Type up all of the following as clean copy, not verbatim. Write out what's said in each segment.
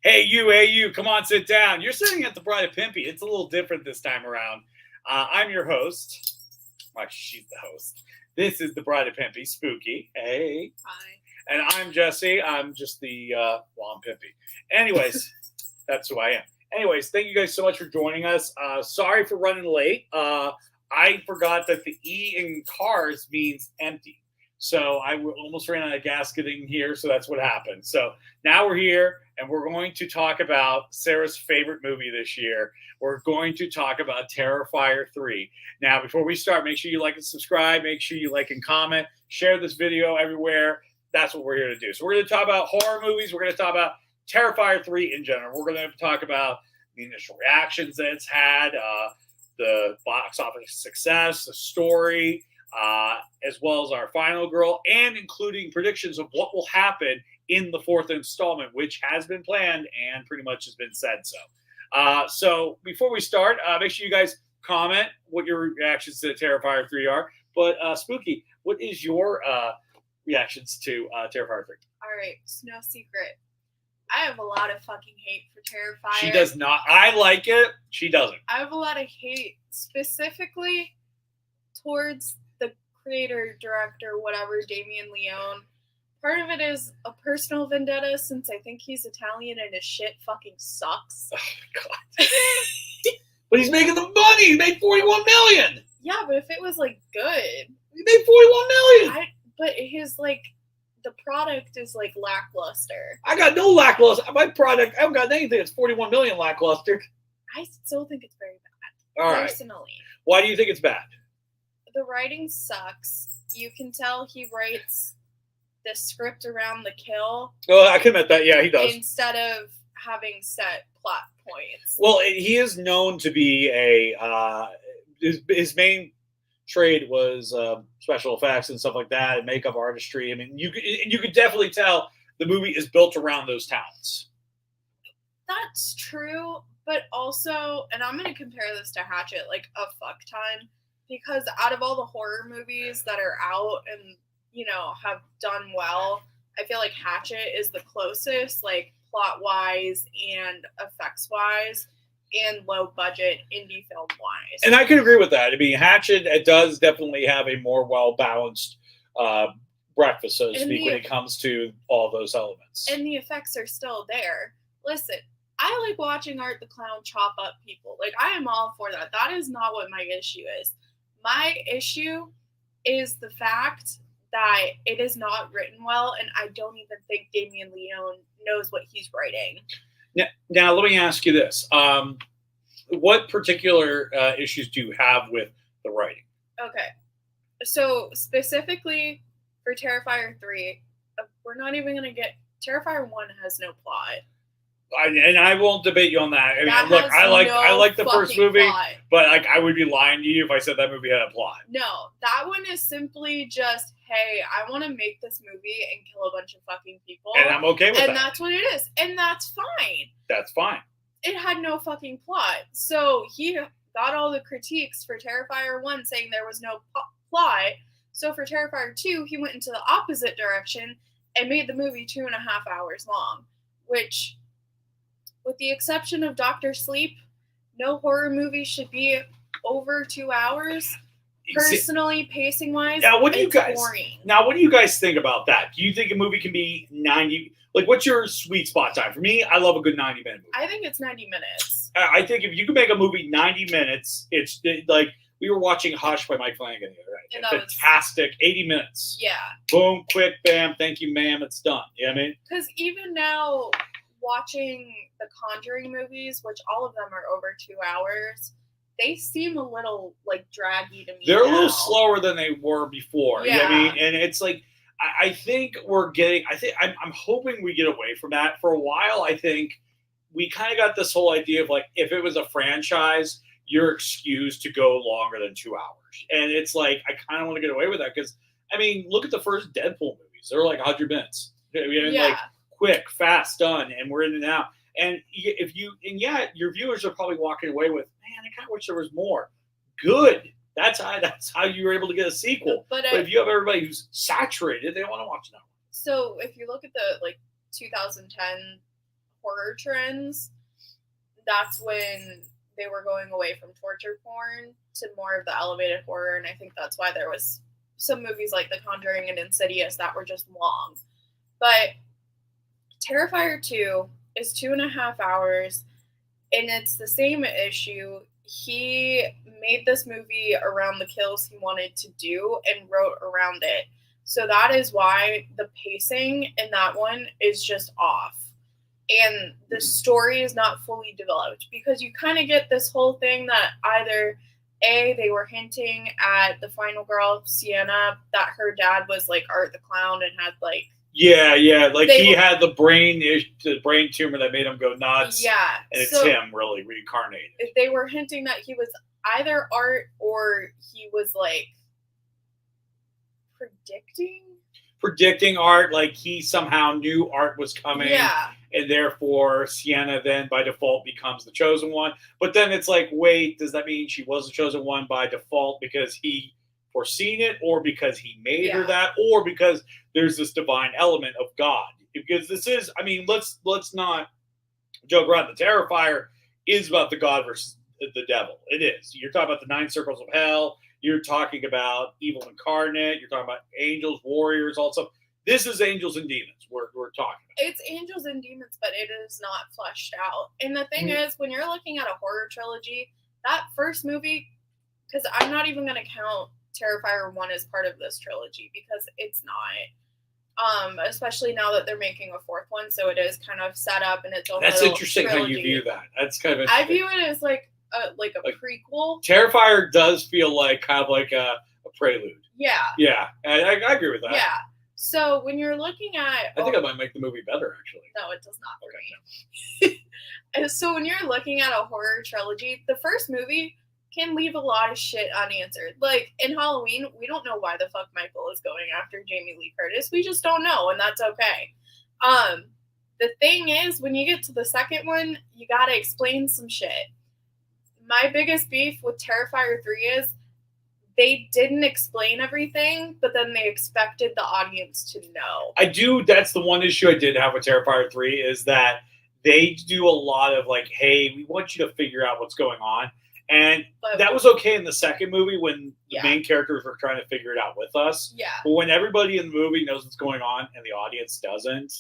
Hey you, come on, sit down. You're sitting at the Bride of Pimpy. It's a little different this time around. I'm your host. Well, she's the host. This is the Bride of Pimpy, Spooky. Hey. Hi. And I'm Jesse. I'm just I'm Pimpy. Anyways, that's who I am. Anyways, thank you guys so much for joining us. Sorry for running late. I forgot that the E in cars means empty. So I almost ran out of gas getting here, so that's what happened. So now we're here, and we're going to talk about Sarah's favorite movie this year. We're going to talk about Terrifier 3. Now, before we start, make sure you like and subscribe. Make sure you like and comment. Share this video everywhere. That's what we're here to do. So we're going to talk about horror movies. We're going to talk about Terrifier 3 in general. We're going to talk about the initial reactions that it's had, the box office success, the story, as well as our final girl, and including predictions of what will happen in the fourth installment, which has been planned and pretty much has been said so. So before we start, make sure you guys comment what your reactions to Terrifier 3 are. But Spooky, what is your reactions to Terrifier 3? All right, it's no secret. I have a lot of fucking hate for Terrifier. She does not. I like it. She doesn't. I have a lot of hate specifically towards the creator, director, whatever, Damien Leone. Part of it is a personal vendetta since I think he's Italian and his shit fucking sucks. Oh my god. But he's making the money. He made $41 million. Yeah, but if it was like good. He made $41 million. But his the product is like lackluster. I got no lackluster. My product, I haven't got anything that's $41 million lackluster. I still think it's very bad. All right. Personally. Why do you think it's bad? The writing sucks. You can tell he writes the script around the kill. Oh, I can admit that. Yeah, he does. Instead of having set plot points. Well, he is known to be his main trade was special effects and stuff like that, and makeup artistry. I mean, you could definitely tell the movie is built around those talents. That's true, but also, and I'm going to compare this to Hatchet, like a fuck time, because out of all the horror movies that are out and, have done well, I feel like Hatchet is the closest, like, plot-wise and effects-wise, and low-budget indie film-wise. And I can agree with that. I mean, Hatchet, it does definitely have a more well-balanced breakfast, so to speak, when it comes to all those elements. And the effects are still there. Listen, I like watching Art the Clown chop up people. Like, I am all for that. That is not what my issue is. My issue is the fact that it is not written well, and I don't even think Damien Leone knows what he's writing. Now, let me ask you this. What particular issues do you have with the writing? Okay. So, specifically for Terrifier 3, we're not even going to get... Terrifier 1 has no plot. And I won't debate you on that. I mean, look, I like the first movie, plot. But I would be lying to you if I said that movie had a plot. No, that one is simply just, hey, I want to make this movie and kill a bunch of fucking people. And I'm okay with that. And that's what it is. And that's fine. That's fine. It had no fucking plot. So he got all the critiques for Terrifier 1 saying there was no plot. So for Terrifier 2, he went into the opposite direction and made the movie 2.5 hours long, which... with the exception of Dr. Sleep, no horror movie should be over 2 hours. Personally, pacing-wise, what do you guys think about that? Do you think a movie can be 90? Like, what's your sweet spot time? For me, I love a good 90-minute movie. I think it's 90 minutes. I think if you can make a movie 90 minutes, it's like we were watching Hush by Mike Flanagan the other night. Fantastic. 80 minutes. Yeah. Boom, quick, bam, thank you, ma'am, it's done. You know what I mean? Because even now... watching the Conjuring movies, which all of them are over 2 hours, they seem a little draggy to me. They're a little slower than they were before. Yeah. You know what I mean? And it's like I think I'm hoping we get away from that. For a while, I think we kind of got this whole idea of if it was a franchise, you're excused to go longer than 2 hours. And it's like I kind of want to get away with that because I mean, look at the first Deadpool movies. They're 100 minutes. I mean, yeah. Quick, fast, done, and we're in and out. And your viewers are probably walking away with, man, I kind of wish there was more. Good. That's how you were able to get a sequel. But if you have everybody who's saturated, they want to watch another one. So if you look at the 2010 horror trends, that's when they were going away from torture porn to more of the elevated horror, and I think that's why there was some movies like The Conjuring and Insidious that were just long. But Terrifier 2 is 2.5 hours, and it's the same issue. He made this movie around the kills he wanted to do and wrote around it. So that is why the pacing in that one is just off. And the story is not fully developed because you kind of get this whole thing that either they were hinting at the final girl, Sienna, that her dad was like Art the Clown and had like like he had the brain tumor that made him go nuts. Yeah, and it's him really reincarnated. They were hinting that he was either Art or he was like predicting Art, like he somehow knew Art was coming. Yeah. And therefore, Sienna then by default becomes the chosen one. But then it's like, wait, does that mean she was the chosen one by default because he foreseen it, or because he made her that, or because there's this divine element of God? Because this is, I mean, let's not joke around. The Terrifier is about the God versus the devil. It is. You're talking about the 9 circles of hell. You're talking about evil incarnate. You're talking about angels, warriors, all stuff. This is angels and demons we're talking about. It's angels and demons, but it is not fleshed out. And the thing is, when you're looking at a horror trilogy, that first movie, because I'm not even going to count Terrifier 1 as part of this trilogy because it's not. Especially now that they're making a 4th one, so it is kind of set up and its own. That's interesting trilogy. How you view that. That's kind of interesting. I view it as like a prequel. Terrifier does feel like kind of like a prelude. Yeah. Yeah, I agree with that. Yeah. So when you're looking at... I think I might make the movie better, actually. No, it does not for me. And so when you're looking at a horror trilogy, the first movie can leave a lot of shit unanswered. Like, in Halloween, we don't know why the fuck Michael is going after Jamie Lee Curtis. We just don't know, and that's okay. The thing is, when you get to the second one, you gotta explain some shit. My biggest beef with Terrifier 3 is they didn't explain everything, but then they expected the audience to know. That's the one issue I did have with Terrifier 3 is that they do a lot of like, hey, we want you to figure out what's going on. And that was okay in the second movie when the main characters were trying to figure it out with us. Yeah. But when everybody in the movie knows what's going on and the audience doesn't,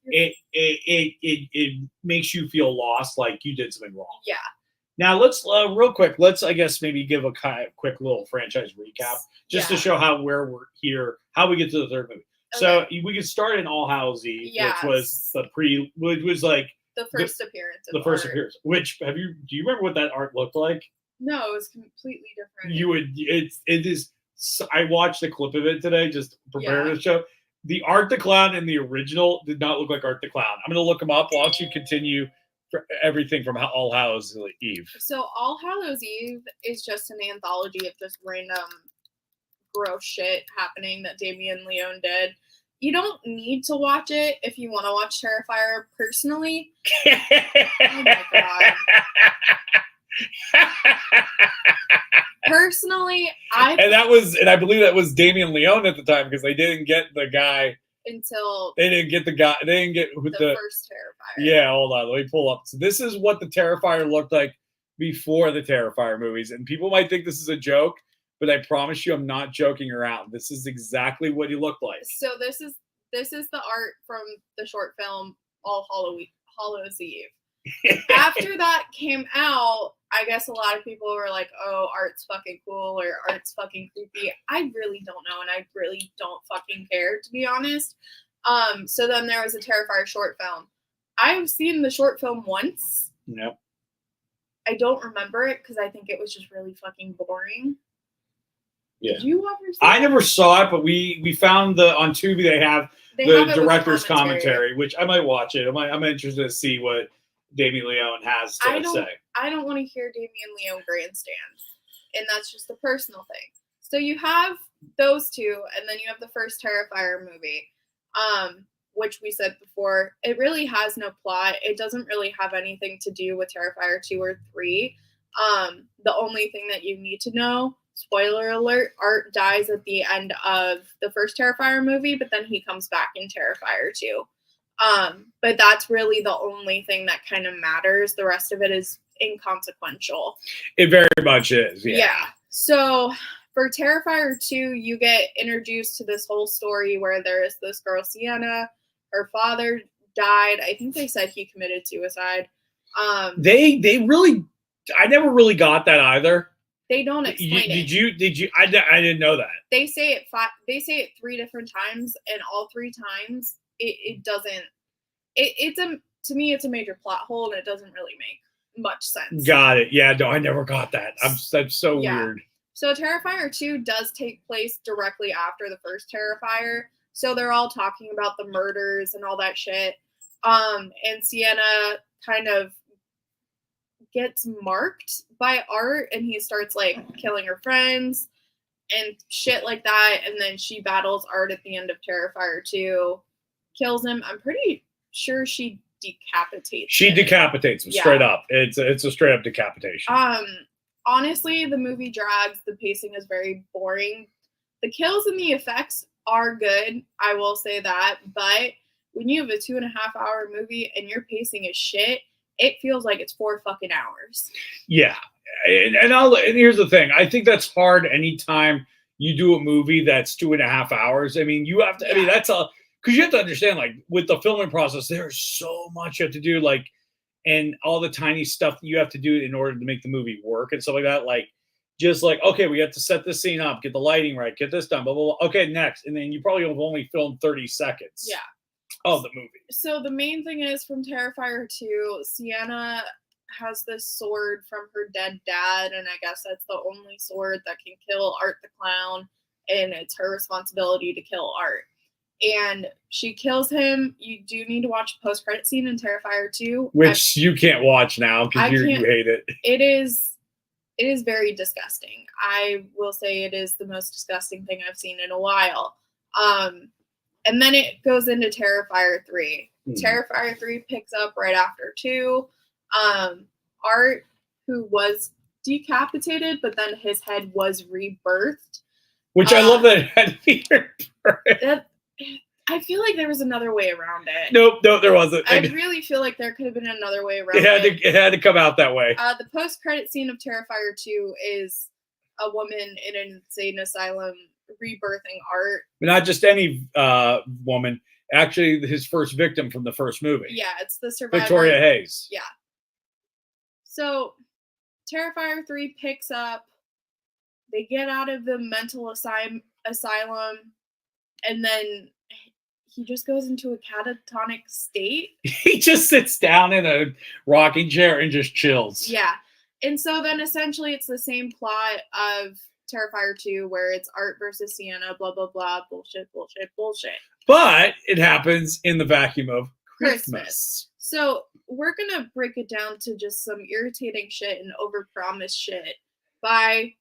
it makes you feel lost, like you did something wrong. Yeah. Now let's real quick. Let's I guess maybe give a kind of quick little franchise recap just to show how we're here, how we get to the third movie. Okay. So we could start in All Hallows Eve, which was which was like the first appearance. The first appearance. Which do you remember what that art looked like? No, it was completely different. It is. I watched a clip of it today, just preparing the show. The Art the Clown in the original did not look like Art the Clown. I'm going to look him up while you continue for everything from All Hallows Eve. So All Hallows Eve is just an anthology of just random gross shit happening that Damien Leone did. You don't need to watch it if you want to watch Terrifier personally. Oh my god. Personally, I believe that was Damien Leone at the time because they didn't get the guy until they didn't get the first Terrifier. Yeah, hold on, let me pull up. So this is what the Terrifier looked like before the Terrifier movies, and people might think this is a joke, but I promise you, I'm not joking around. This is exactly what he looked like. So this is the art from the short film All Hallows Eve. After that came out, I guess a lot of people were like, oh, art's fucking cool or art's fucking creepy. I really don't know, and I really don't fucking care, to be honest. So then there was a Terrifier short film. I've seen the short film once. Yep. I don't remember it because I think it was just really fucking boring. Yeah. Did you ever see I never saw it, but we found on Tubi they have the director's commentary, which I might watch it. I'm interested to see what Damien Leone has to say. I don't want to hear Damien Leone grandstand, and that's just a personal thing. So you have those two, and then you have the first Terrifier movie, which we said before, it really has no plot. It doesn't really have anything to do with Terrifier 2 or 3. The only thing that you need to know, spoiler alert, Art dies at the end of the first Terrifier movie, but then he comes back in Terrifier 2. But that's really the only thing that kind of matters. The rest of it is inconsequential. It very much is. Yeah. So for Terrifier 2, you get introduced to this whole story where there is this girl, Sienna. Her father died. I think they said he committed suicide. They really, I never really got that either. They don't explain it. Did you? I didn't know that. They say it 3 different times, and all 3 times it doesn't. To me, it's a major plot hole, and it doesn't really make much sense. Got it. Yeah, no, I never got that. That's so weird. So Terrifier 2 does take place directly after the first Terrifier. So they're all talking about the murders and all that shit. And Sienna kind of gets marked by Art, and he starts like killing her friends and shit like that. And then she battles Art at the end of Terrifier 2, kills him. I'm pretty sure she decapitates him. Decapitates him straight up. It's a straight up decapitation. Honestly, the movie drags. The pacing is very boring. The kills and the effects are good, I will say that. But when you have a 2.5-hour movie and your pacing is shit, it feels like it's 4 fucking hours. Yeah. And here's the thing. I think that's hard anytime you do a movie that's 2.5 hours. I mean, you have to, I mean, that's because you have to understand, like, with the filming process, there's so much you have to do, like, and all the tiny stuff that you have to do in order to make the movie work and stuff like that. Like, just like, okay, we have to set this scene up, get the lighting right, get this done, blah, blah, blah. Okay, next. And then you probably have only filmed 30 seconds of the movie. So the main thing is from Terrifier 2, Sienna has this sword from her dead dad, and I guess that's the only sword that can kill Art the Clown, and it's her responsibility to kill Art. And she kills him. You do need to watch the post-credit scene in Terrifier 2. Which you can't watch now because you hate it. It is very disgusting. I will say it is the most disgusting thing I've seen in a while. And then it goes into Terrifier 3. Terrifier 3 picks up right after 2. Art, who was decapitated, but then his head was rebirthed. Which I love that it had to be rebirthed. I feel like there was another way around it. Nope, there wasn't. I really feel like there could have been another way around it. It had to come out that way. The post-credit scene of Terrifier 2 is a woman in an insane asylum rebirthing Art. Not just any woman. Actually, his first victim from the first movie. Yeah, it's the survivor. Victoria Hayes. Yeah. So, Terrifier 3 picks up. They get out of the mental asylum, and then he just goes into a catatonic state. He just sits down in a rocking chair and just chills. Yeah. And so then essentially it's the same plot of Terrifier 2 where it's Art versus Sienna, blah, blah, blah, bullshit. But it happens in the vacuum of Christmas. So we're going to break it down to just some irritating shit and overpromised shit by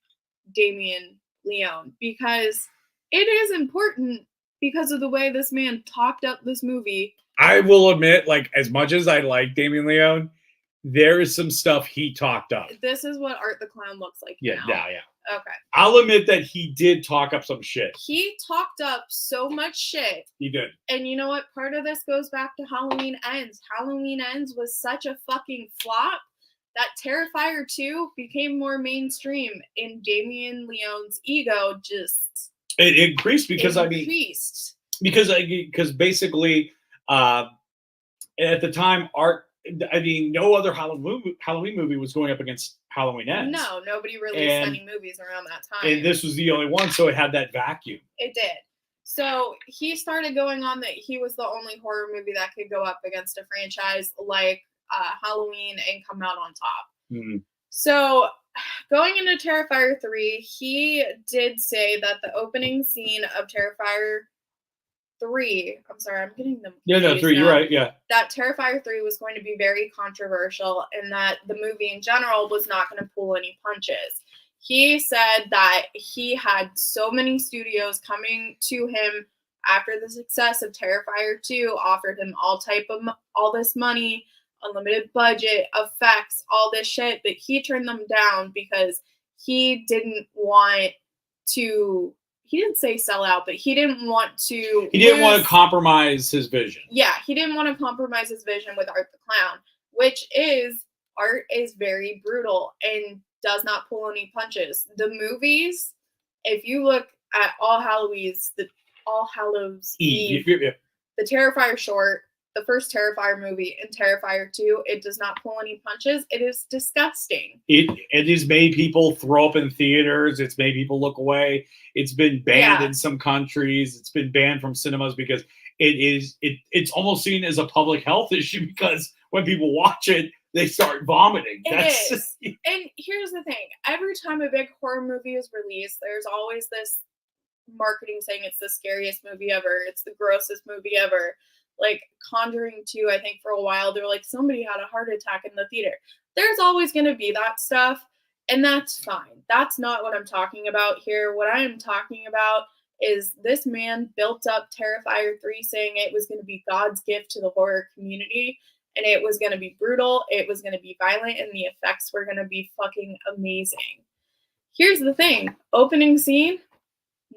Damien Leone, because it is important because of the way this man talked up this movie. I will admit, like, as much as I like Damien Leone, there is some stuff he talked up. This is what Art the Clown looks like now. Yeah. Okay. I'll admit that he did talk up some shit. He talked up so much shit. He did. And you know what? Part of this goes back to Halloween Ends. Halloween Ends was such a fucking flop that Terrifier 2 became more mainstream, and Damien Leone's ego just... It increased because, because basically, at the time, Art, I mean, no other Halloween movie was going up against Halloween Ends. No, nobody released any movies around that time. And this was the only one, so it had that vacuum. It did. So he started going on that he was the only horror movie that could go up against a franchise like Halloween and come out on top. Mm-hmm. So going into Terrifier 3, he did say that the opening scene of Terrifier 3, I'm sorry, I'm getting them confused. Yeah, no, 3, you're right, yeah. That Terrifier 3 was going to be very controversial and that the movie in general was not going to pull any punches. He said that he had so many studios coming to him after the success of Terrifier 2, offered him all this money, unlimited budget, effects, all this shit, but he turned them down because he didn't want to he didn't say sell out, but he didn't want to. He didn't want to compromise his vision. Yeah, he didn't want to compromise his vision with Art the Clown, which is Art is very brutal and does not pull any punches. The movies, if you look at All Hallows Eve, the Terrifier short, the first Terrifier movie, and Terrifier 2, it does not pull any punches. It is disgusting. It has made people throw up in theaters. It's made people look away. It's been banned in some countries. It's been banned from cinemas because it's almost seen as a public health issue because when people watch it, they start vomiting. It is. And here's the thing. Every time a big horror movie is released, there's always this marketing saying it's the scariest movie ever. It's the grossest movie ever. Like Conjuring 2, I think for a while, they were like, somebody had a heart attack in the theater. There's always going to be that stuff, and that's fine. That's not what I'm talking about here. What I am talking about is this man built up Terrifier 3 saying it was going to be God's gift to the horror community, and it was going to be brutal, it was going to be violent, and the effects were going to be fucking amazing. Here's the thing. Opening scene,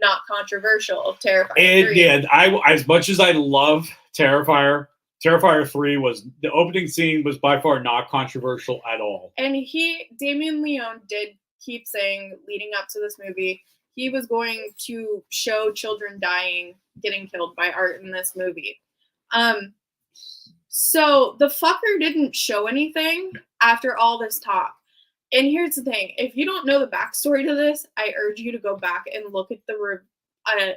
not controversial. Terrifier 3. Yeah, as much as I love Terrifier 3 was, the opening scene was by far not controversial at all. And Damien Leone did keep saying, leading up to this movie, he was going to show children dying, getting killed by Art in this movie. So the fucker didn't show anything after all this talk. And here's the thing. If you don't know the backstory to this, I urge you to go back and look at the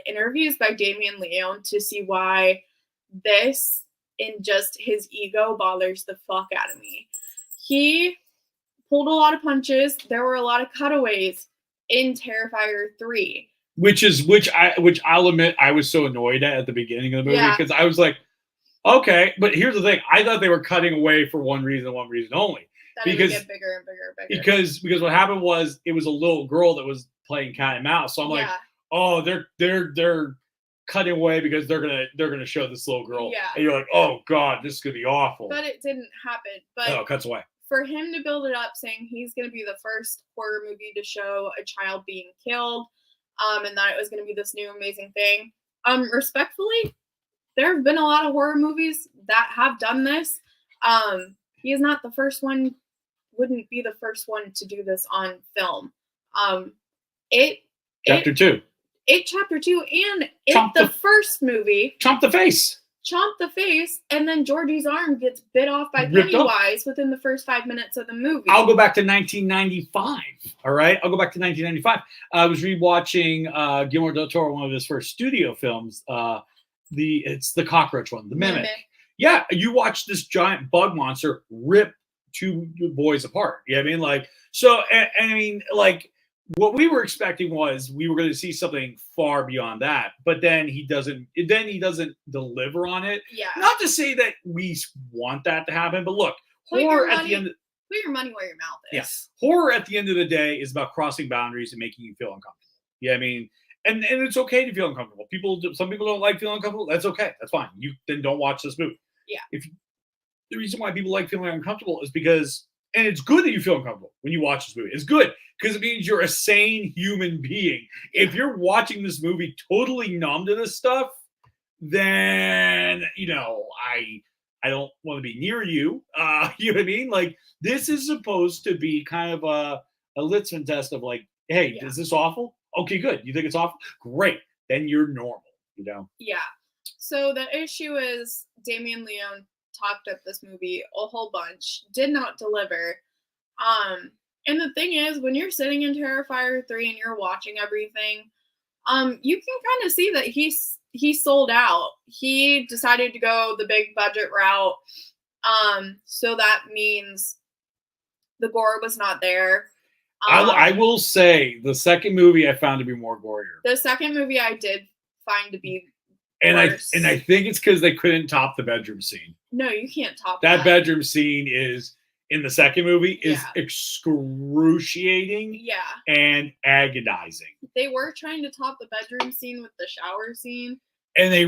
interviews by Damien Leone to see why this and just his ego bothers the fuck out of me. He pulled a lot of punches. There were a lot of cutaways in Terrifier 3. Which I'll admit I was so annoyed at the beginning of the movie because I was like, okay, but here's the thing. I thought they were cutting away for one rereason only. That because it would get bigger and bigger and bigger. Because what happened was it was a little girl that was playing cat and mouse. So I'm like, oh, they're cutting away because they're gonna show this little girl. Yeah. And you're like, oh god, this is gonna be awful. But it didn't happen. But it cuts away. For him to build it up saying he's gonna be the first horror movie to show a child being killed, and that it was gonna be this new amazing thing. Respectfully, there have been a lot of horror movies that have done this. He is not the first one, wouldn't be the first one to do this on film. Chapter 2, and the first movie. Chomp the face, and then Georgie's arm gets bit off by Pennywise within the first 5 minutes of the movie. I'll go back to 1995. All right, I'll go back to 1995. I was rewatching Guillermo del Toro, one of his first studio films. It's the cockroach one, the Mimic. Yeah, you watch this giant bug monster rip two boys apart. You know what I mean? Like, so, and I mean, like, what we were expecting was we were going to see something far beyond that, but then he doesn't deliver on it. Yeah. Not to say that we want that to happen, but look, horror at the end. Put your money where your mouth is. Yes. Yeah. Horror at the end of the day is about crossing boundaries and making you feel uncomfortable. Yeah, I mean, and it's okay to feel uncomfortable. Some people don't like feeling uncomfortable. That's okay. That's fine. You then don't watch this movie. Yeah. The reason why people like feeling uncomfortable is because, and it's good that you feel uncomfortable when you watch this movie. It's good because it means you're a sane human being. If you're watching this movie totally numb to this stuff, then, I don't want to be near you. You know what I mean? Like, this is supposed to be kind of a litmus test of like, hey, is this awful? Okay, good. You think it's awful? Great. Then you're normal, Yeah. So the issue is Damien Leone talked up this movie a whole bunch, did not deliver. And the thing is, when you're sitting in Terrifier 3 and you're watching everything, you can kind of see that he sold out. He decided to go the big budget route. So that means the gore was not there. I will say the second movie I found to be more gorier. The second movie I did find to be worse. I think it's because they couldn't top the bedroom scene. No, you can't top that. Bedroom scene is in the second movie is excruciating. Yeah. And agonizing. They were trying to top the bedroom scene with the shower scene. And they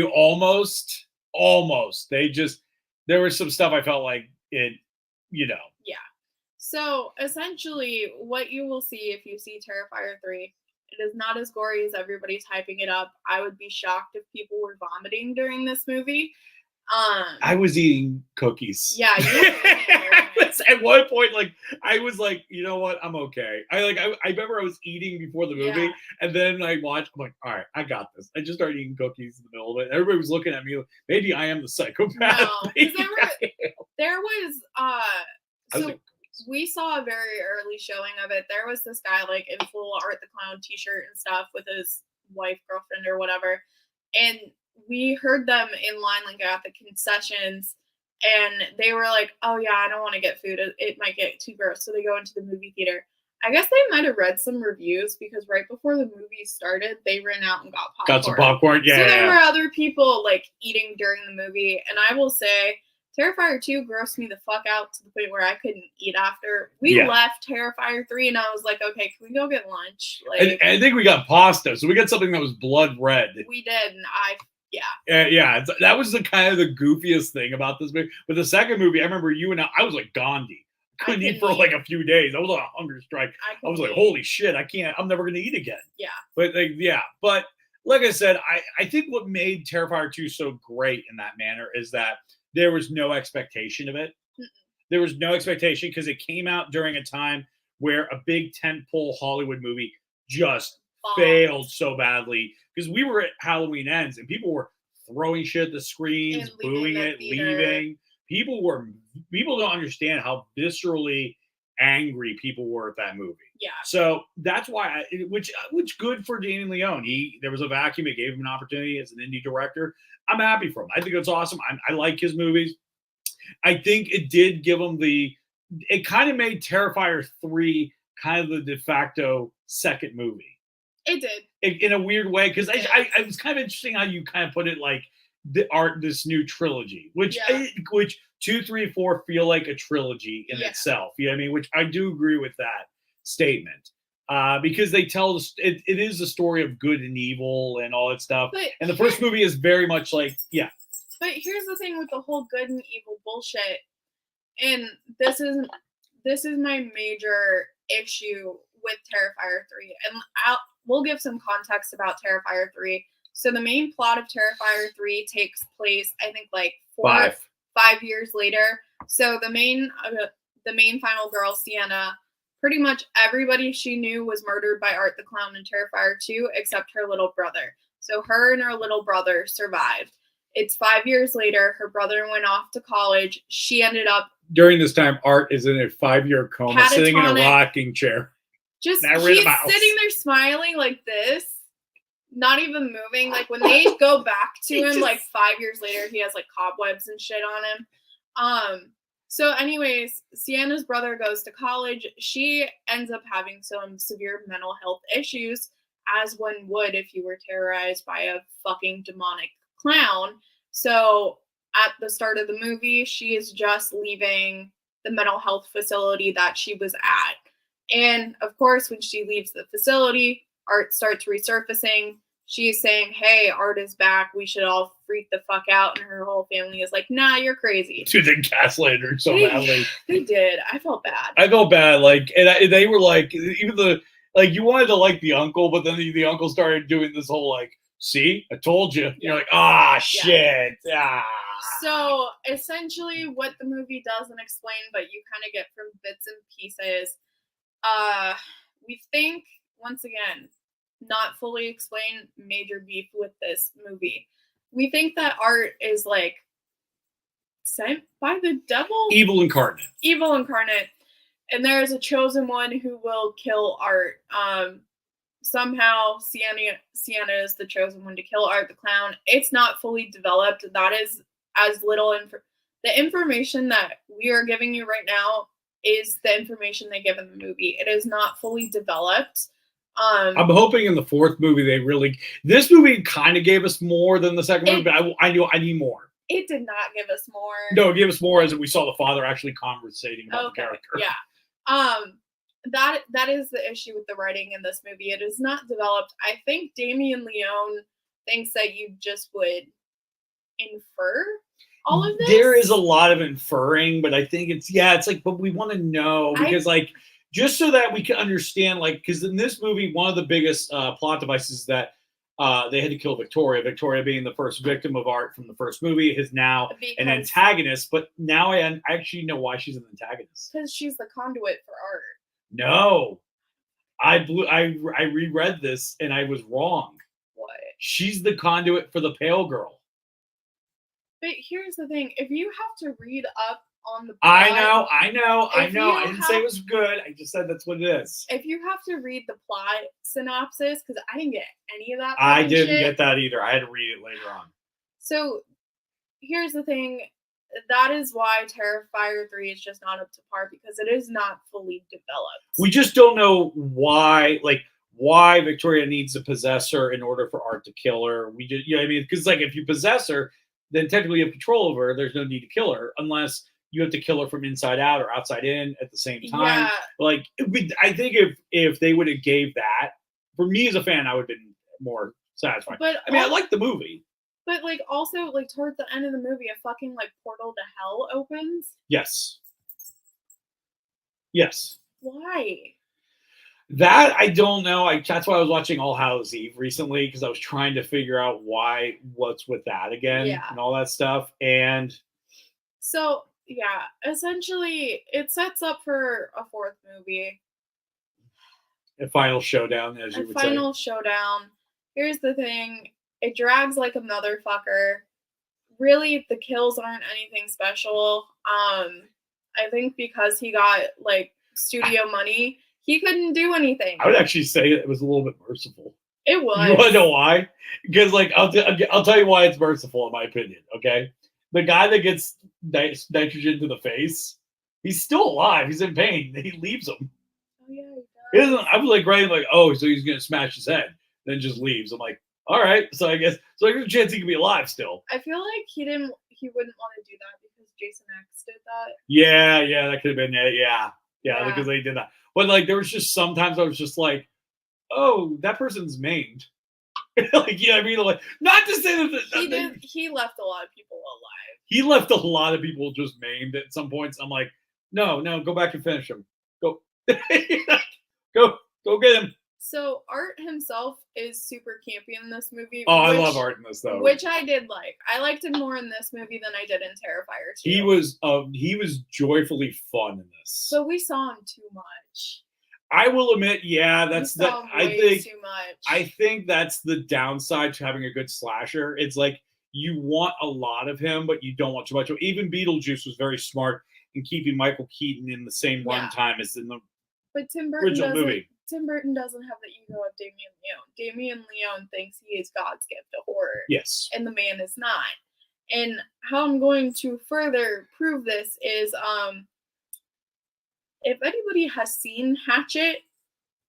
almost, there was some stuff I felt like it, Yeah. So essentially what you will see if you see Terrifier 3 It is not as gory as everybody's hyping it up. I would be shocked if people were vomiting during this movie. I was eating cookies. Yeah, at one point, like I was like, you know what, I'm okay. I remember I was eating before the movie, and then I watched. I'm like, all right, I got this. I just started eating cookies in the middle of it. Everybody was looking at me. Maybe I am the psychopath. No, there was so we saw a very early showing of it. There was this guy like in full Art the Clown t-shirt and stuff with his wife, girlfriend, or whatever, and we heard them in line like at the concessions, and they were like, oh yeah, I don't want to get food, it might get too gross, so they go into the movie theater. I guess they might have read some reviews, because right before the movie started, they ran out and got popcorn. Got some popcorn, yeah. So there were other people like eating during the movie, and I will say Terrifier 2 grossed me the fuck out to the point where I couldn't eat after. We left Terrifier 3, and I was like, okay, can we go get lunch? Like, I think we got pasta, so we got something that was blood red. We did, and that was the kind of the goofiest thing about this movie. But the second movie, I remember you and I was like Gandhi. Couldn't eat for like a few days. I was on a hunger strike. I was like, holy shit, I'm never gonna eat again. Yeah. But but like I said, I think what made Terrifier 2 so great in that manner is that there was no expectation of it. There was no expectation because it came out during a time where a big tentpole Hollywood movie just failed so badly, because we were at Halloween Ends and people were throwing shit at the screens, booing it, leaving. People don't understand how viscerally angry people were at that movie. Yeah. So that's why, which good for Damien Leone. There was a vacuum. It gave him an opportunity as an indie director. I'm happy for him. I think it's awesome. I like his movies. I think it did give him it kind of made Terrifier 3 kind of the de facto second movie. It did. In a weird way, because I was kind of interesting how you kind of put it, like this new trilogy, which 2, 3, 4 feel like a trilogy in itself. You know what I mean? Which I do agree with that statement. Because they tell it is a story of good and evil and all that stuff. And the first movie is very much like, But here's the thing with the whole good and evil bullshit, and this is my major issue with Terrifier 3. And we'll give some context about Terrifier 3. So the main plot of Terrifier 3 takes place, I think, like 5 years later. So the main final girl, Sienna, pretty much everybody she knew was murdered by Art the Clown in Terrifier 2, except her little brother. So her and her little brother survived. It's 5 years later. Her brother went off to college. She ended up... During this time, Art is in a 5-year coma, sitting in a rocking chair. He's sitting there smiling like this, not even moving. Like when they go back to him, like 5 years later, he has like cobwebs and shit on him. So anyways, Sienna's brother goes to college. She ends up having some severe mental health issues, as one would if you were terrorized by a fucking demonic clown. So at the start of the movie, she is just leaving the mental health facility that she was at. And of course, when she leaves the facility, Art starts resurfacing. She's saying, hey, Art is back. We should all freak the fuck out. And her whole family is like, nah, you're crazy. Dude, they gaslighted her so badly. They did. I felt bad. Like, and they were like, even you wanted to like the uncle, but then the uncle started doing this whole like, see, I told you. You're like, shit. So essentially what the movie doesn't explain, but you kind of get from bits and pieces, we think, once again, not fully explain major beef with this movie. We think that Art is like sent by the devil? Evil incarnate. And there is a chosen one who will kill Art. Somehow Sienna is the chosen one to kill Art the Clown. It's not fully developed. That is as little the information that we are giving you right now is the information they give in the movie. It is not fully developed. I'm hoping in the fourth movie this movie kind of gave us more than the second movie, but I need more. It did not give us more. No, it gave us more as we saw the father actually conversating about the character. Yeah. That is the issue with the writing in this movie. It is not developed. I think Damien Leone thinks that you just would infer all of this. There is a lot of inferring, but I think it's like, but we want to know because just so that we can understand, like, because in this movie, one of the biggest plot devices is that they had to kill Victoria. Victoria, being the first victim of Art from the first movie, is now an antagonist. But now I actually know why she's an antagonist. Because she's the conduit for Art. No, I reread this and I was wrong. What? She's the conduit for the Pale Girl. But here's the thing: if you have to read up on the plot, I know. I didn't say it was good. I just said that's what it is. If you have to read the plot synopsis, because I didn't get any of that. I didn't get that either. I had to read it later on. So here's the thing. That is why Terrifier 3 is just not up to par, because it is not fully developed. We just don't know why Victoria needs to possess her in order for Art to kill her. We just, you know what I mean? Because like if you possess her, then technically you have control over her. There's no need to kill her unless you have to kill her from inside out or outside in at the same time. Yeah. Like, I think if they would have gave that, for me as a fan, I would have been more satisfied. But I mean, I like the movie. But like also like towards the end of the movie, a fucking like portal to hell opens. Yes. Yes. Why? That I don't know. That's why I was watching All Hallows Eve recently, because I was trying to figure out what's with that again and all that stuff. And so yeah, essentially it sets up for a fourth movie. A final showdown, as you would say. A final showdown. Here's the thing. It drags like a motherfucker. Really, the kills aren't anything special. I think because he got like studio money, he couldn't do anything. I would actually say it was a little bit merciful. It was. You want to know why? Because like I'll tell you why it's merciful in my opinion. Okay, the guy that gets nitrogen to the face, he's still alive. He's in pain. He leaves him. Oh yeah, he does. I'm like writing like, oh, so he's gonna smash his head, then just leaves. I'm like, all right. So I guess there's a chance he could be alive still. I feel like he wouldn't want to do that because Jason X did that. Yeah, that could have been it. Yeah, because they did that. But like, there was just sometimes I was just like, oh, that person's maimed. Like, you know what I mean? Like, not to say that he left a lot of people alive. He left a lot of people just maimed at some points. I'm like, no, go back and finish him. Go, go get him. So Art himself is super campy in this movie. Oh, I love Art in this though. Which I did like. I liked him more in this movie than I did in Terrifier 2. He was joyfully fun in this. So we saw him too much. I will admit, that's I think too much. I think that's the downside to having a good slasher. It's like you want a lot of him, but you don't want too much. Even Beetlejuice was very smart in keeping Michael Keaton in the same runtime as in the original movie. Tim Burton doesn't have the ego of Damien Leone. Damien Leone thinks he is God's gift to horror. Yes. And the man is not. And how I'm going to further prove this is if anybody has seen Hatchet,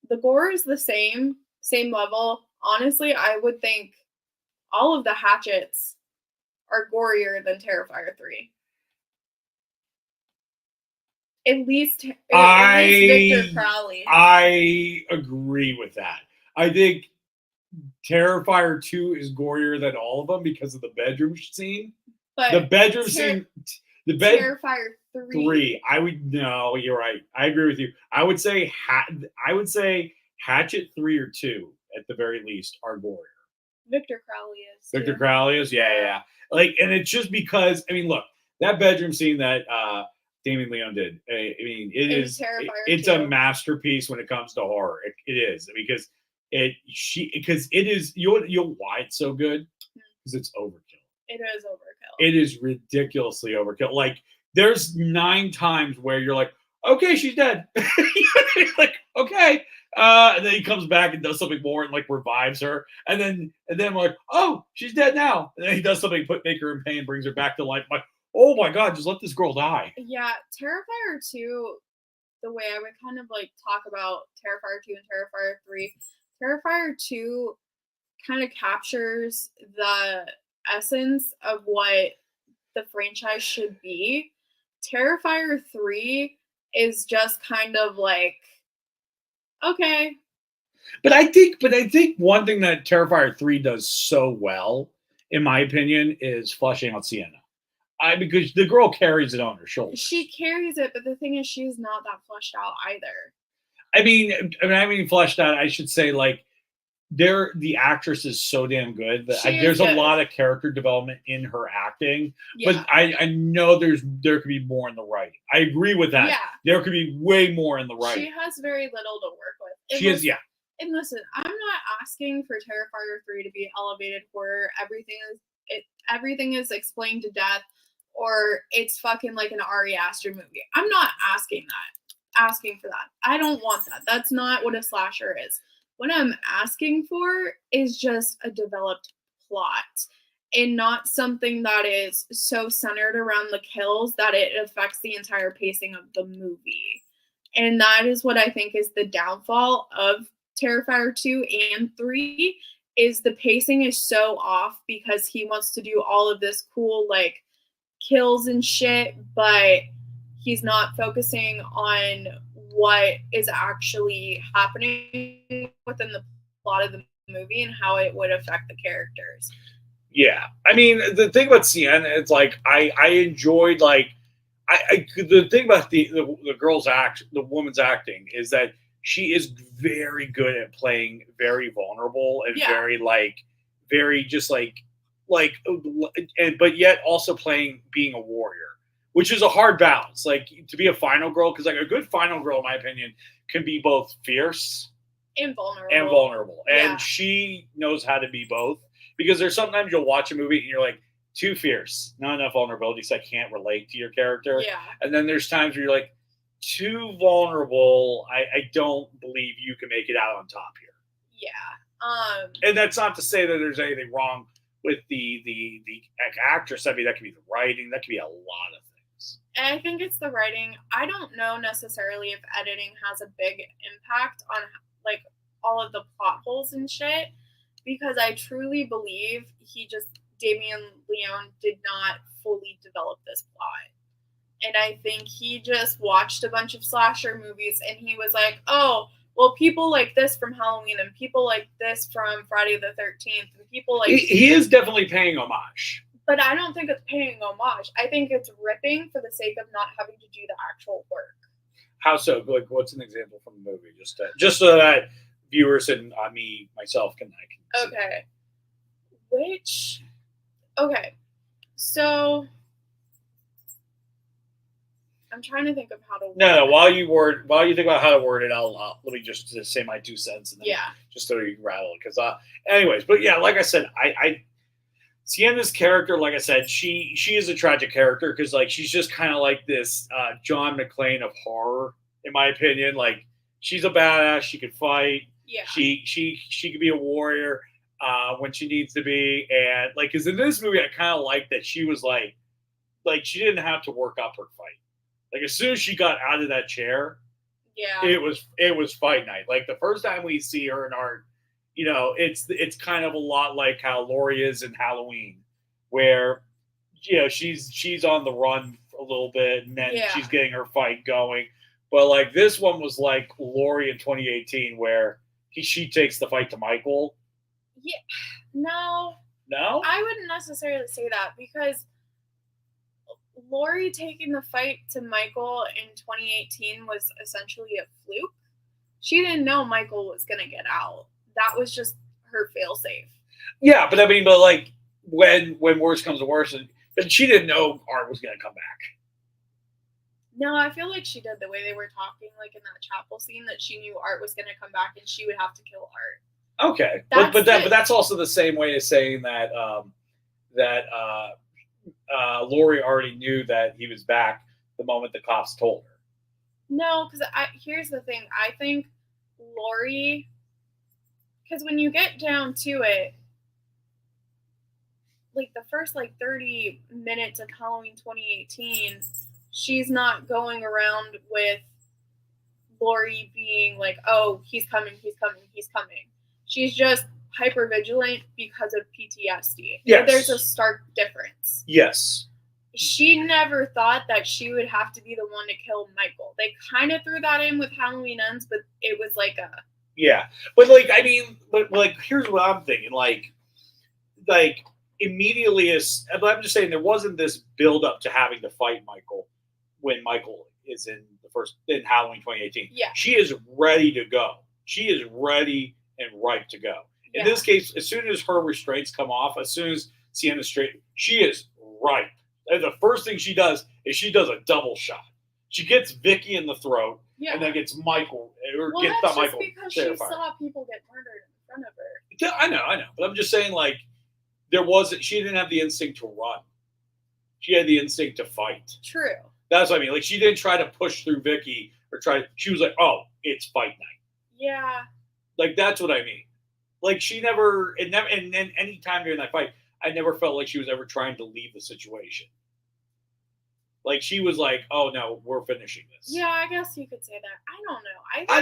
the gore is the same level. Honestly, I would think all of the Hatchets are gorier than Terrifier 3. At least Victor Crowley. I agree with that. I think Terrifier 2 is gorier than all of them because of the bedroom scene. But the bedroom scene, Terrifier 3. No, you're right. I agree with you. I would say Hatchet 3 or 2 at the very least are gorier. Victor Crowley is. Victor Crowley is, yeah. Like, and it's just because look, that bedroom scene that Damien Leone did. I mean, it's a masterpiece when it comes to horror. It is because it is. You'll why it's so good because it's overkill. It is overkill. It is ridiculously overkill. Like there's 9 times where you're like, okay, she's dead. Like okay, and then he comes back and does something more and like revives her, and then we're like, oh, she's dead now. And then he does something, make her in pain, brings her back to life. I'm like, oh my God, just let this girl die. Yeah, Terrifier 2, the way I would kind of like talk about Terrifier 2 and Terrifier 3, Terrifier 2 kind of captures the essence of what the franchise should be. Terrifier 3 is just kind of like, okay. But I think one thing that Terrifier 3 does so well, in my opinion, is fleshing out Sienna. Because the girl carries it on her shoulders. She carries it, but the thing is, she's not that fleshed out either. I mean, I haven't even fleshed out. I should say, like, the actress is so damn good that there's a lot of character development in her acting. Yeah. But I know there could be more in the writing. I agree with that. Yeah. There could be way more in the writing. She has very little to work with. She is, yeah. And listen, I'm not asking for Terrifier 3 to be elevated horror. Everything is explained to death, or it's fucking like an Ari Aster movie. I'm not asking for that. I don't want that. That's not what a slasher is. What I'm asking for is just a developed plot, and not something that is so centered around the kills that it affects the entire pacing of the movie. And that is what I think is the downfall of Terrifier 2 and 3, is the pacing is so off because he wants to do all of this cool, like, kills and shit, but he's not focusing on what is actually happening within the plot of the movie and how it would affect the characters. Yeah. I mean, the thing about Sienna, it's like, I enjoyed, like, the thing about the woman's acting is that she is very good at playing very vulnerable and very just but yet also being a warrior, which is a hard balance. Like, to be a final girl, because, like, a good final girl, in my opinion, can be both fierce and vulnerable. And she knows how to be both, because there's sometimes you'll watch a movie and you're like, too fierce, not enough vulnerability, so I can't relate to your character. Yeah. And then there's times where you're like, too vulnerable. I don't believe you can make it out on top here. Yeah. And that's not to say that there's anything wrong with the actress. I mean, that could be the writing. That could be a lot of things. And I think it's the writing. I don't know necessarily if editing has a big impact on, like, all of the plot holes and shit, because I truly believe Damien Leone did not fully develop this plot. And I think he just watched a bunch of slasher movies and he was like, oh, well, people like this from Halloween and people like this from Friday the 13th and people like... He is definitely paying homage. But I don't think it's paying homage. I think it's ripping for the sake of not having to do the actual work. How so? Like, what's an example from the movie? Just so that viewers and myself can okay. Okay. So I'm trying to think of how to word it. While you think about how to word it, I'll let me just say my 2 cents and then just so you can rattle it. Because anyways, but yeah, like I said, I Sienna's character, like I said, she is a tragic character because, like, she's just kind of like this John McClane of horror, in my opinion. Like, she's a badass. She could fight. Yeah. She could be a warrior when she needs to be, and, like, because in this movie, I kind of like that she was like she didn't have to work up her fight. Like, as soon as she got out of that chair, it was fight night. Like, the first time we see her in art, you know, it's kind of a lot like how Laurie is in Halloween, where, you know, she's on the run a little bit and then she's getting her fight going. But, like, this one was like Laurie in 2018, where she takes the fight to Michael. Yeah, no, I wouldn't necessarily say that, because Laurie taking the fight to Michael in 2018 was essentially a fluke. She didn't know Michael was gonna get out. That was just her failsafe. Yeah, but I mean, like, when worse comes to worse, but she didn't know Art was gonna come back. No, I feel like she did, the way they were talking, like in that chapel scene, that she knew Art was gonna come back and she would have to kill Art. Okay, but that's also the same way as saying that Laurie already knew that he was back the moment the cops told her. No, because here's the thing. I think Laurie, because when you get down to it, like, the first, like, 30 minutes of Halloween 2018, she's not going around with Laurie being like, oh, he's coming. She's just hyper vigilant because of PTSD. Yes. So there's a stark difference. Yes. She never thought that she would have to be the one to kill Michael. They kind of threw that in with Halloween Ends, but it was like a... Yeah. But, like, I mean, here's what I'm thinking. Like immediately I'm just saying there wasn't this build up to having to fight Michael when Michael is in Halloween 2018. Yeah. She is ready to go. She is ready and ripe to go. In this case, as soon as her restraints come off, as soon as Sienna's straight, she is ripe. And the first thing she does is she does a double shot. She gets Vicky in the throat, and then gets Michael, or well, gets that's not Michael. Just because Terrifier. she saw people get murdered in front of her. I know. But I'm just saying, like, she didn't have the instinct to run. She had the instinct to fight. True. That's what I mean. Like, she didn't try to push through Vicky she was like, oh, it's fight night. Yeah. Like, that's what I mean. Like, and any time during that fight, I never felt like she was ever trying to leave the situation. Like, she was like, oh, no, we're finishing this. Yeah, I guess you could say that. I don't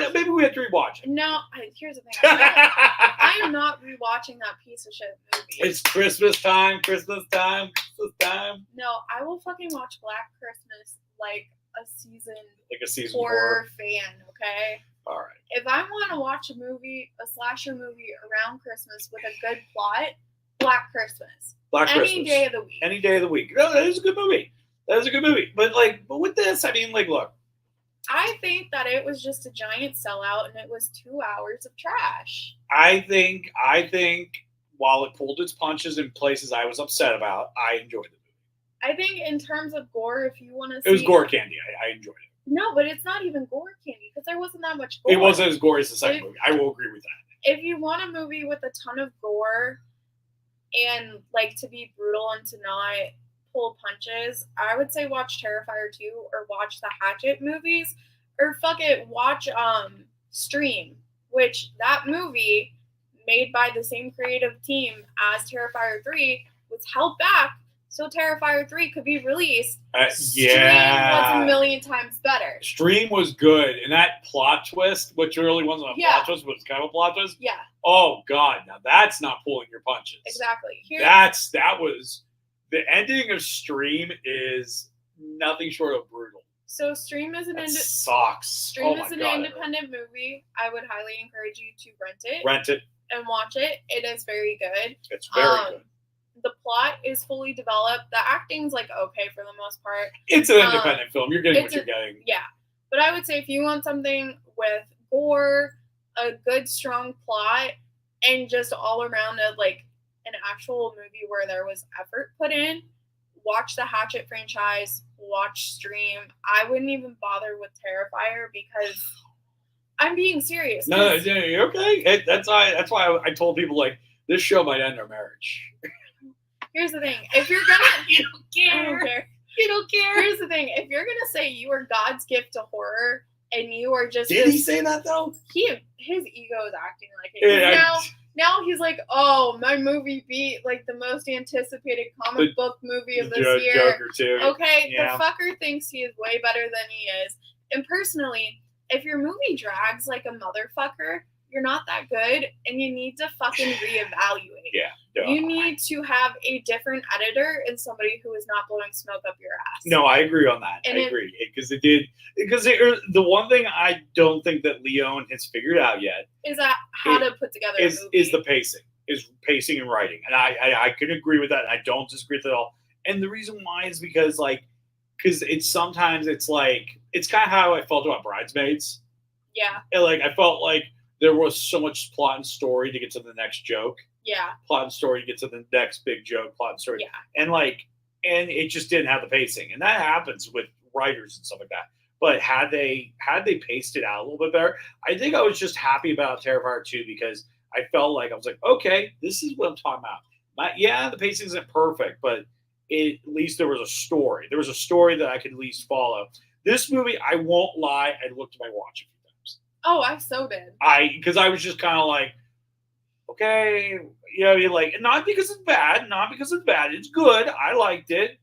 know. Maybe we have to rewatch it. No, here's the thing. I am not rewatching that piece of shit movie. It's Christmas time. No, I will fucking watch Black Christmas like a season horror fan, okay? All right. If I want to watch a slasher movie around Christmas with a good plot, Black Christmas. Any day of the week. Any day of the week. No, that is a good movie. But with this, I mean, like, look. I think that it was just a giant sellout, and it was 2 hours of trash. I think while it pulled its punches in places I was upset about, I enjoyed the movie. I think in terms of gore, if you want to see... It was gore candy. I enjoyed it. No, but it's not even gore candy, because there wasn't that much gore. It wasn't as gory as the second movie. I will agree with that. If you want a movie with a ton of gore and, like, to be brutal and to not pull punches, I would say watch Terrifier 2 or watch the Hatchet movies, or watch Stream, which that movie made by the same creative team as Terrifier 3 was held back so Terrifier 3 could be released. Stream was a million times better. Stream was good, and that plot twist, which really wasn't a plot twist, but it's kind of a plot twist. Yeah. Oh God, now that's not pulling your punches. Exactly. That was the ending of Stream is nothing short of brutal. So Stream is an independent movie. I would highly encourage you to rent it and watch it. It is very good. It's very good. The plot is fully developed. The acting's like okay for the most part. It's an independent film. You're getting what you're getting. Yeah. But I would say if you want something with gore, a good strong plot, and just all around an actual movie where there was effort put in, watch the Hatchet franchise, watch Stream. I wouldn't even bother with Terrifier because I'm being serious. No, you're okay. That's why I told people, like, this show might end our marriage. Here's the thing. If you're gonna... You don't care. I don't care. You don't care. Here's the thing. If you're gonna say you are God's gift to horror and you are just... Did he say that, though? His ego is acting like it. Yeah, now he's like, oh, my movie beat like the most anticipated comic book movie of this year. Joker too. Okay, the fucker thinks he is way better than he is. And personally, if your movie drags like a motherfucker, you're not that good, and you need to fucking reevaluate. Yeah. You need to have a different editor and somebody who is not blowing smoke up your ass. No, I agree on that. I agree. Because the one thing I don't think that Leon has figured out yet is that how to put together a movie. Is the pacing. Is pacing and writing. And I can agree with that. I don't disagree with it at all. And the reason why is because it's sometimes it's kind of how I felt about Bridesmaids. Yeah. And I felt like there was so much plot and story to get to the next joke. Yeah. Plot and story to get to the next big joke. Plot and story. Yeah. And it just didn't have the pacing, and that happens with writers and stuff like that. But had they paced it out a little bit better, I think I was just happy about Terrifier 2 because I felt like I was like, okay, this is what I'm talking about. The pacing isn't perfect, but at least there was a story. There was a story that I could at least follow. This movie, I won't lie, I looked at my watch a few times. Oh, I so did. Because I was just kind of like, okay, not because it's bad, it's good. I liked it,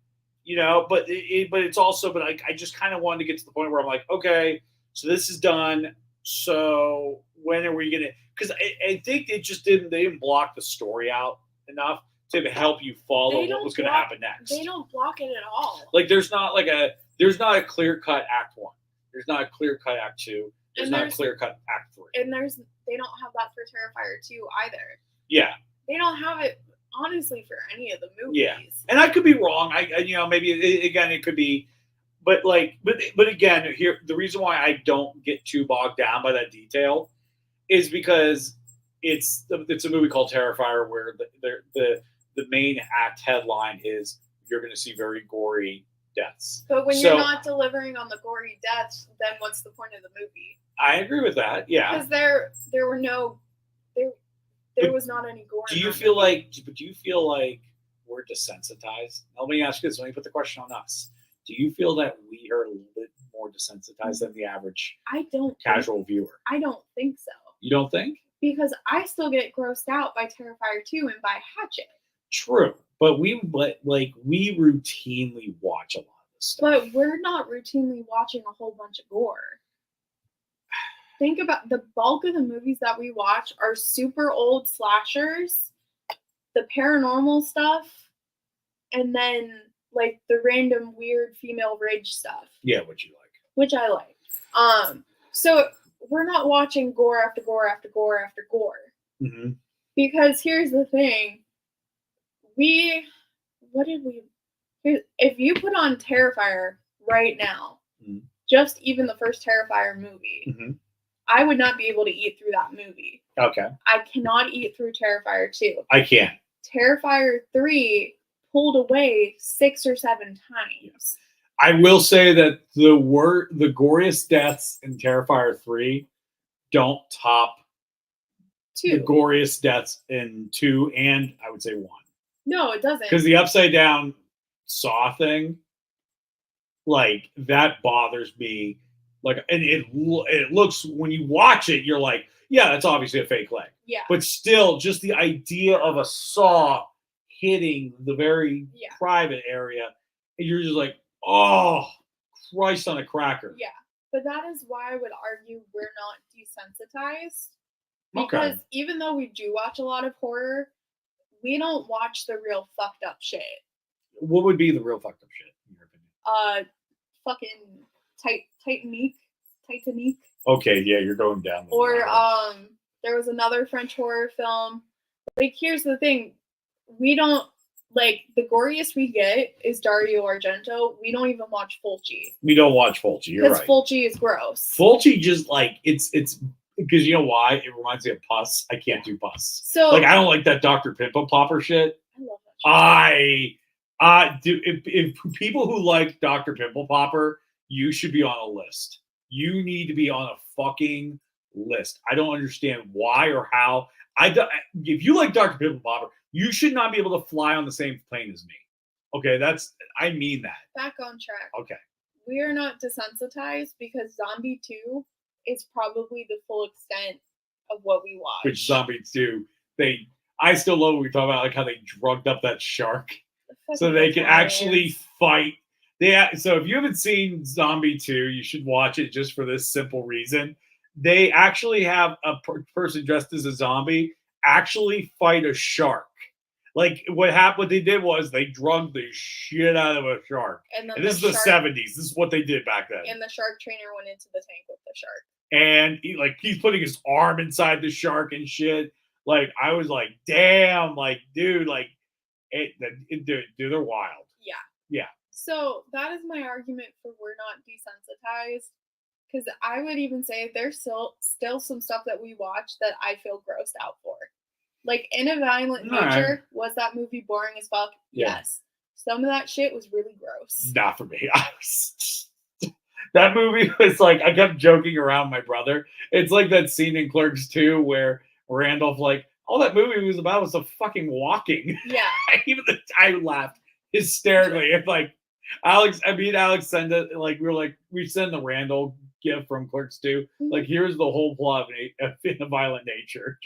but it's also, I just kind of wanted to get to the point where I'm like, okay, so this is done. So when are we going to, because I think they didn't block the story out enough to help you follow what was going to happen next. They don't block it at all. There's not a clear cut act 1. There's not a clear cut act 2. There's not a clear cut act 3. And they don't have that for Terrifier 2 either. Yeah. They don't have it, honestly, for any of the movies. Yeah. And I could be wrong. Maybe, again, it could be but again, here the reason why I don't get too bogged down by that detail is because it's a movie called Terrifier where the main act headline is you're going to see very gory deaths. But when you're not delivering on the gory deaths, then what's the point of the movie? I agree with that. Yeah, because there was not any gore. Do you feel like we're desensitized? Let me ask you this. Let me put the question on us. Do you feel that we are a little bit more desensitized than the average casual viewer? I don't think so. You don't think? Because I still get grossed out by Terrifier 2 and by Hatchet. True. But we routinely watch a lot of this stuff. But we're not routinely watching a whole bunch of gore. Think about the bulk of the movies that we watch are super old slashers, the paranormal stuff, and then like the random weird female rage stuff. Yeah, which you like. Which I like. So we're not watching gore after gore after gore after gore. Mm-hmm. Because here's the thing. If you put on Terrifier right now, just even the first Terrifier movie, I would not be able to eat through that movie. Okay. I cannot eat through Terrifier 2. I can. Terrifier 3 pulled away 6 or 7 times. I will say that the goriest deaths in Terrifier 3 don't top 2. The goriest deaths in 2 and I would say 1. No, it doesn't. Because the upside down saw thing, like that bothers me. Like, and it looks when you watch it, you're like, yeah, that's obviously a fake leg. Yeah. But still, just the idea of a saw hitting the very private area, and you're just like, oh, Christ on a cracker. Yeah. But that is why I would argue we're not desensitized. Because even though we do watch a lot of horror, we don't watch the real fucked up shit. What would be the real fucked up shit, in your opinion? Fucking Titanic. Okay, yeah, you're going down. Or there was another French horror film. Like, here's the thing. We don't, like, the goriest we get is Dario Argento. We don't even watch Fulci. We don't watch Fulci, you're right. Because Fulci is gross. Fulci just, like, it's because you know why? It reminds me of pus. I can't do pus. So, like, I don't like that Dr. Pimple Popper shit. I love that shit. If people who like Dr. Pimple Popper, you should be on a list. You need to be on a fucking list. I don't understand why or how. If you like Dr. Pimple Popper, you should not be able to fly on the same plane as me. Okay, I mean that. Back on track. Okay. We are not desensitized because Zombie 2 is probably the full extent of what we watch. Which Zombie 2, I still love what we talk about, like how they drugged up that shark so they can actually fight. So if you haven't seen Zombie 2, you should watch it just for this simple reason. They actually have a person dressed as a zombie actually fight a shark. Like what they did was they drugged the shit out of a shark. And this is the 70s. This is what they did back then. And the shark trainer went into the tank with the shark. And he's putting his arm inside the shark and shit. Like, I was like, damn, like, dude, like, dude, they're wild. Yeah. Yeah. So that is my argument for we're not desensitized. Because I would even say there's still some stuff that we watch that I feel grossed out for. Like, In a Violent Nature, was that movie boring as fuck? Yeah. Yes. Some of that shit was really gross. Not for me. That movie was like, I kept joking around my brother. It's like that scene in Clerks 2 where Randolph, like, all that movie was about was the fucking walking. Yeah. I laughed hysterically. It's like, Alex send it, like, we send the Randall gift from Clerks 2. Like, here's the whole plot of In a Violent Nature.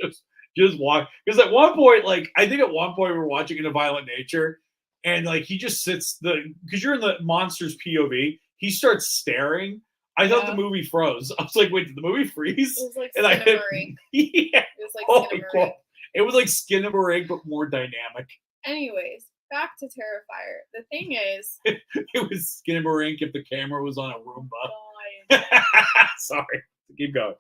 Just walk. Because at one point, like, I think at one point we were watching In a Violent Nature, and like he just sits because you're in the monster's POV, he starts staring. I thought the movie froze. I was like, wait, did the movie freeze? It was like Skinamarink. Yeah. It was like Skinamarink. It was like Skinamarink, but more dynamic. Anyways, back to Terrifier. The thing is, it was Skinamarink if the camera was on a Roomba. Sorry. Keep going.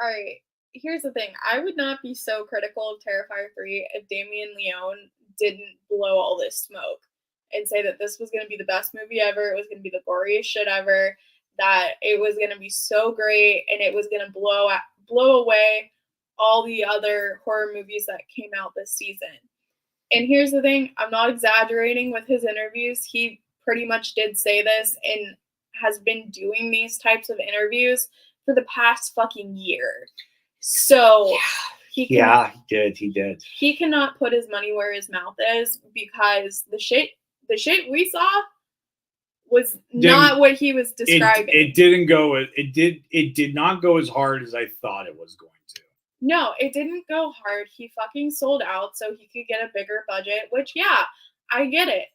All right. Here's the thing. I would not be so critical of Terrifier 3 if Damien Leone didn't blow all this smoke. and say that this was going to be the best movie ever. It was going to be the goriest shit ever. That it was going to be so great, and it was going to blow away all the other horror movies that came out this season. And here's the thing, I'm not exaggerating with his interviews. He pretty much did say this and has been doing these types of interviews for the past fucking year. So he did. He cannot put his money where his mouth is, because the shit we saw was not what he was describing. It did not go as hard as I thought it was going to. No, it didn't go hard. He fucking sold out so he could get a bigger budget, which, yeah, I get it.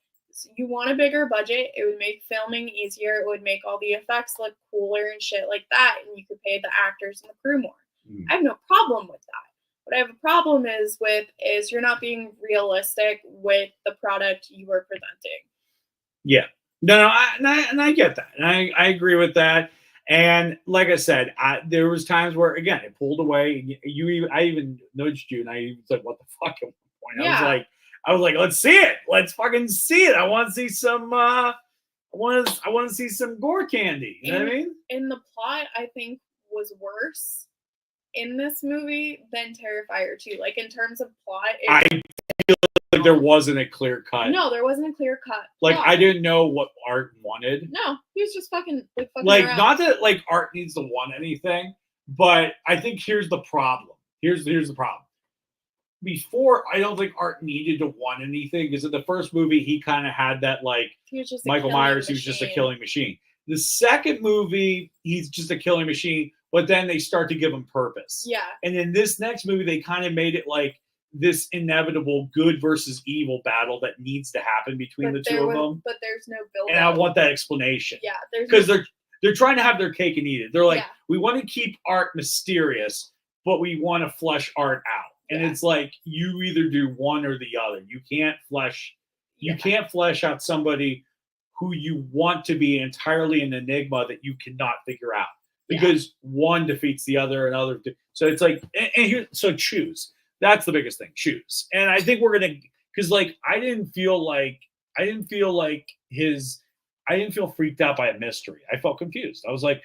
You want a bigger budget, it would make filming easier, it would make all the effects look cooler and shit like that, and you could pay the actors and the crew more. I have no problem with that. What I have a problem is you're not being realistic with the product you are presenting. Yeah. No, I get that. And I agree with that. And like I said, there was times where, again, it pulled away. I even nudged you, and I even said, "What the fuck?" At one point, Yeah. I was like, "Let's see it. Let's fucking see it. I want to see some. I want to see some gore candy." You know what I mean? And the plot, I think, was worse in this movie than Terrifier 2. Like, in terms of plot, I feel like there wasn't a clear cut. No, there wasn't a clear cut. Like, I didn't know what Art wanted. No, he was just fucking around. Not that like Art needs to want anything, but I think here's the problem. Here's the problem. Before, I don't think Art needed to want anything, because in the first movie he kind of had that, like, he was just Michael Myers. He was just a killing machine. The second movie, he's just a killing machine, but then they start to give him purpose. Yeah. And in this next movie, they kind of made it like this inevitable good versus evil battle that needs to happen between the two of them. But there's no build. And I want that explanation. Yeah. Because they're trying to have their cake and eat it. They're like, we want to keep Art mysterious, but we want to flesh Art out. And it's like, you either do one or the other. You can't flesh out somebody who you want to be entirely an enigma that you cannot figure out, because one defeats the other and other. So it's like, so choose. That's the biggest thing. Choose. And I think we're gonna, because like I didn't feel freaked out by a mystery. I felt confused. I was like,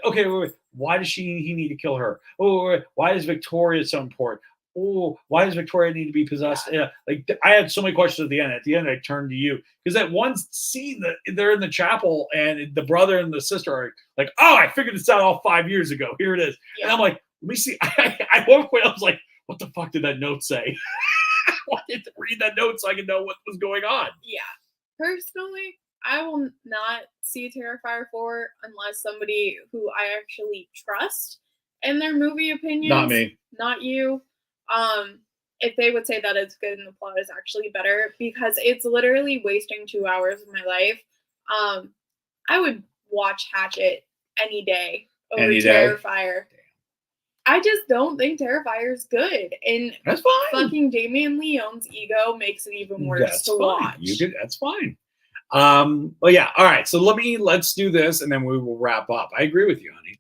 okay, wait. Why does he need to kill her? Oh, wait. Why is Victoria so important? Oh, why does Victoria need to be possessed? Yeah. Like, I had so many questions at the end. At the end, I turned to you, because that one scene that they're in the chapel and the brother and the sister are like, "Oh, I figured this out all 5 years ago. Here it is." Yeah. And I'm like, "Let me see." At one point, I was like, "What the fuck did that note say?" I wanted to read that note so I could know what was going on. Yeah. Personally, I will not see Terrifier 4 unless somebody who I actually trust in their movie opinions. Not me. Not you. If they would say that it's good and the plot is actually better, because it's literally wasting 2 hours of my life. I would watch Hatchet any day over Terrifier. I just don't think Terrifier is good, and that's fine. Fucking Damien Leone's ego makes it even worse to watch. That's fine. Well, yeah. All right. So let's do this, and then we will wrap up. I agree with you, honey.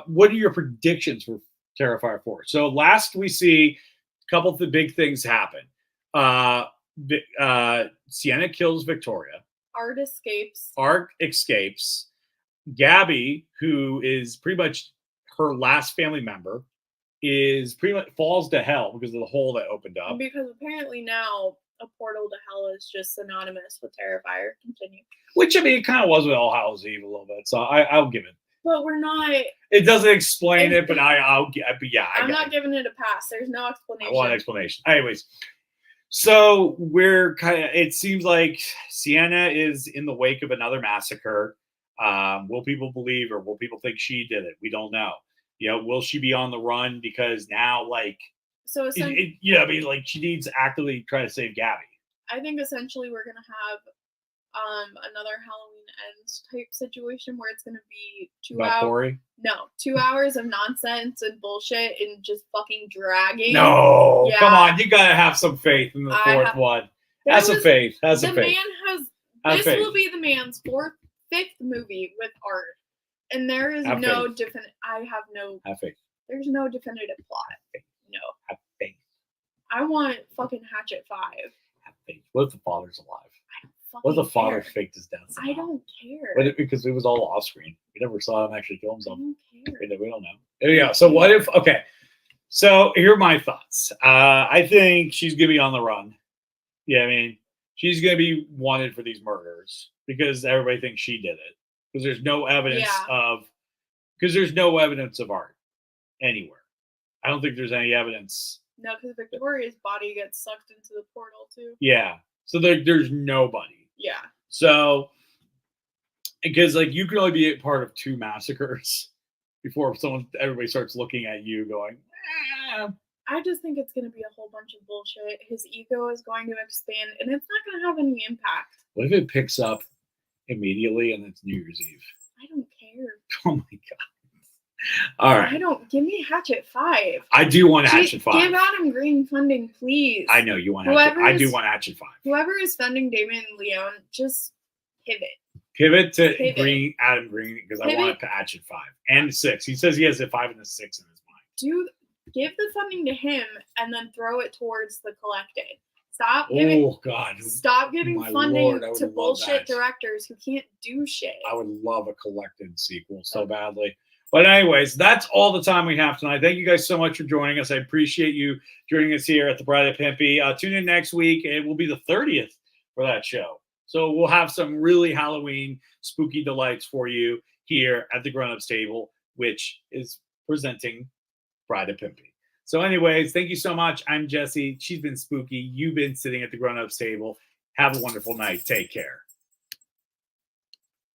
What are your predictions for Terrifier 4? So last we see, a couple of the big things happen. Sienna kills Victoria. Art escapes. Gabby, who is pretty much her last family member, is pretty much falls to hell because of the hole that opened up. Because apparently now a portal to hell is just synonymous with Terrifier. Continue. Which, I mean, it kind of was with All Hallows Eve a little bit, so I'll give it. But we're not. It doesn't explain it, but I'm not giving it a pass. There's no explanation. I want an explanation. Anyways, so we're it seems like Sienna is in the wake of another massacre. Will people believe, or will people think she did it? We don't know. Will she be on the run because now, like, so essentially, I mean, like, she needs to actively try to save Gabby. I think essentially we're gonna have another Halloween Ends type situation where it's gonna be 2 hours. No, 2 hours of nonsense and bullshit and just fucking dragging. No, come on, you gotta have some faith in the fourth one. Have some faith. This will be the man's fifth movie with Art, and there is no definite. Have faith. There's no definitive plot. No. Have faith. I want fucking Hatchet 5. Have faith. What if the father's alive? I don't fucking the father care. faked his death? I don't care. But because it was all off screen. We never saw him actually kill I himself. don't care. We don't know. Yeah. So what if? Okay. So here are my thoughts. I think she's gonna be on the run. Yeah, I mean, she's gonna be wanted for these murders because everybody thinks she did it. Because there's no evidence of art anywhere. I don't think there's any evidence. No, because Victoria's body gets sucked into the portal too. Yeah. So there's nobody. Yeah. So because like you can only be a part of 2 massacres before everybody starts looking at you going, I just think it's going to be a whole bunch of bullshit. His ego is going to expand, and it's not going to have any impact. What if it picks up immediately and it's New Year's Eve? I don't care. Oh my god. All right. I don't. Give me Hatchet 5. I do want Hatchet 5. Give Adam Green funding, please. I know you want Hatchet. I do want Hatchet 5. Whoever is funding Damon Leone, just pivot. Pivot to Adam Green because I want it to Hatchet 5 and 6. He says he has a 5 and a 6 in his mind. Give the funding to him and then throw it towards the collected. Stop giving funding to bullshit directors who can't do shit. I would love a collected sequel so badly. But anyways, that's all the time we have tonight. Thank you guys so much for joining us. I appreciate you joining us here at the Bride of Pimpy. Tune in next week. It will be the 30th for that show. So we'll have some really Halloween spooky delights for you here at the Grown Ups Table, which is presenting Bride of Pimpy. So anyways, thank you so much. I'm Jesse. She's been spooky. You've been sitting at the Grown Ups Table. Have a wonderful night. Take care.